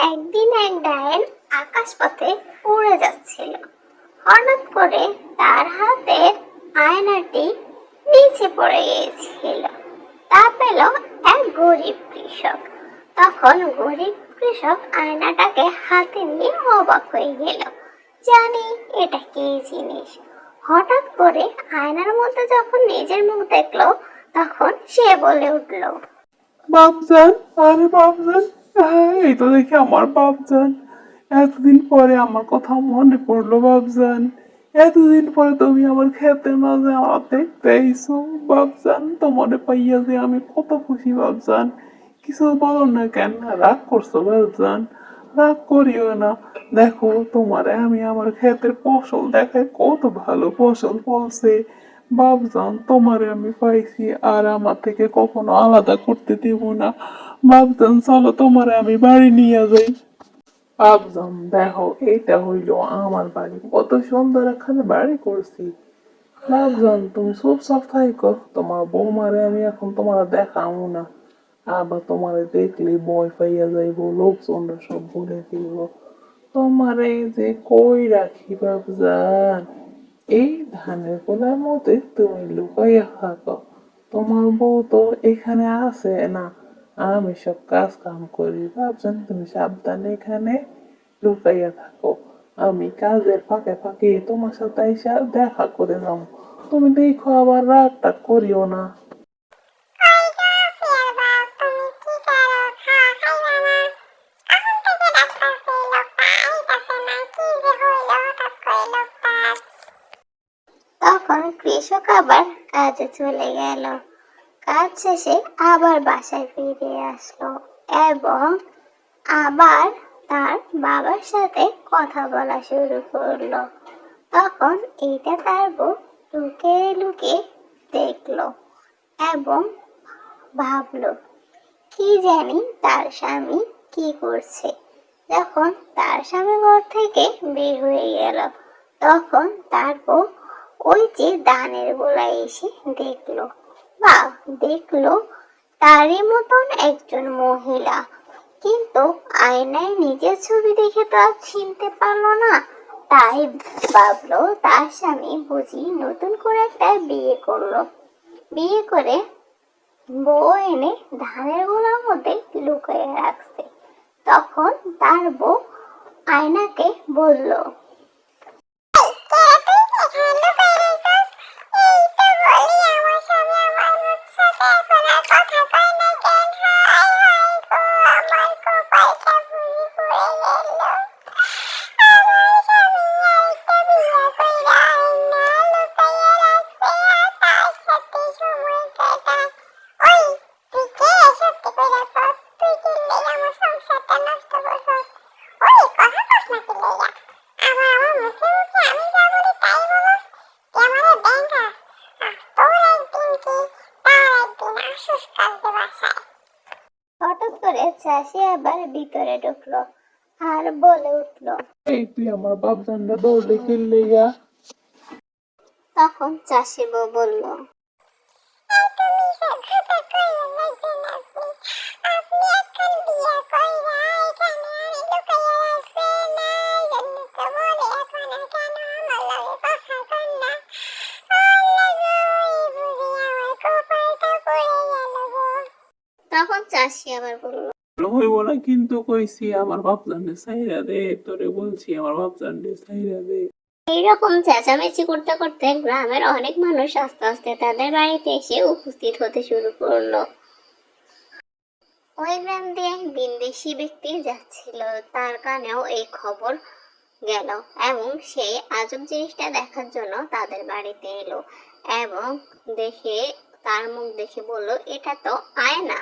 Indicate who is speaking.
Speaker 1: একদিন এক ডাইন আকাশপথে উড়ে যাচ্ছিল। হঠাৎ করে তার হাতের আয়নাটি নিচে পড়ে গিয়েছিল। তা পেল এক গরিব কৃষক। তখন গরিব কৃষক আয়নাটাকে হাতে নিয়ে অবাক হয়ে গেল, জানি এটা কি জিনিস। হঠাৎ করে আয়নার মধ্যে যখন নিজের মুখ দেখলো, তখন সে বলে উঠল,
Speaker 2: বাপজান, আরে বাপজান, হ্যাঁ এই তো দেখি আমার বাপজান। এতদিন পরে আমার কথা মনে পড়লো বাপজান। এতদিন পরে তুমি আমার খেতে মাঝে আমার দেখতে আইসো বাপজান। তোমারে পাইয়া যে আমি কত খুশি বাপজান। কিছু বলো না কেন, রাগ করছো বাপজান? রাগ করিও না। দেখো তোমারে আমি আমার ক্ষেতের ফসল দেখায় কত ভালো ফসল ফলছে বাপজান। তোমারে আমি পাইছি আর আমার থেকে কখনো আলাদা করতে দেব না বাপজান। চলো তোমারে আমি বাড়ি নিয়ে যাই বাপজান। দেখো এইটা হইলো আমার বাড়ি, কত সুন্দর একখানে বাড়ি করছি বাপজান। তুমি চুপচাপ থাইকো, তোমার বৌমারে আমি এখন তোমার দেখাবো না। আবার তোমারে দেখলে ভয় পাইয়া যাইব, লোকজনরা সব বলে ফেলবো তোমারে যে কই রাখি বাপজান। এই ধানের গোলার মধ্যে তুমি লুকাইয়া থাকো। তোমার বউ তো এখানে আছে না, আমি সব কাজ কাম করি ভাবছেন। তুমি সাবধানে এখানে লুকাইয়া থাকো, আমি কাজের ফাঁকে ফাঁকে তোমার সাথে এসে দেখা করে যাও। তুমি দেখো আবার রাগটা করিও না।
Speaker 1: তখন কৃষক আবার কাজে চলে গেল। কাজ শেষে আবার বাসায় ফিরে আসলো এবং আবার তার বাবার সাথে কথা বলা শুরু করলো। তখন এইটা তার বউ লুকিয়ে লুকিয়ে দেখলো এবং ভাবলো কি জানি তার স্বামী কি করছে। যখন তার স্বামী ঘর থেকে বের হয়ে গেল, তখন তার বউ ওই যে দানের গোলায় এসে দেখলো, বা দেখলো তারই মতন একজন মহিলা, কিন্তু আয়নায় নিজের ছবি দেখে তো আর চিনতে পারলো না। তাই ভাবলো তার স্বামী বুঝি নতুন করে একটা বিয়ে করলো। বিয়ে করে বউ এনে ধানের গোলার মধ্যে লুকিয়ে রাখছে। তখন তার বউ আয়নাকে বলল, হঠাৎ করে চাষি আবার ভিতরে ঢুকলো আর বলে উঠলো,
Speaker 2: এই তুই আমার বাপজানরা দৌড়ে খেললে গা।
Speaker 1: তখন চাষি বউ বলল, তখন চাষি আবার বলল,
Speaker 2: হইব না কিন্তু কইছি আমার বাপজানরে সাইরা দে, তোরে বলছি আমার বাপজানরে সাইরা দে।
Speaker 1: এইরকম চেঁচামেচি করতে করতে গ্রামের অনেক মানুষ আস্তে আস্তে তাদের বাড়িতে এসে উপস্থিত হতে শুরু করলো। ওই গ্রাম দিয়ে এক বিদেশি ব্যক্তি যাচ্ছিল, তার কানেও এই খবর গেল এবং সে আজব জিনিসটা দেখার জন্য তাদের বাড়িতে এলো এবং দেখে তার মুখ দেখে বলল, এটা তো আয়না।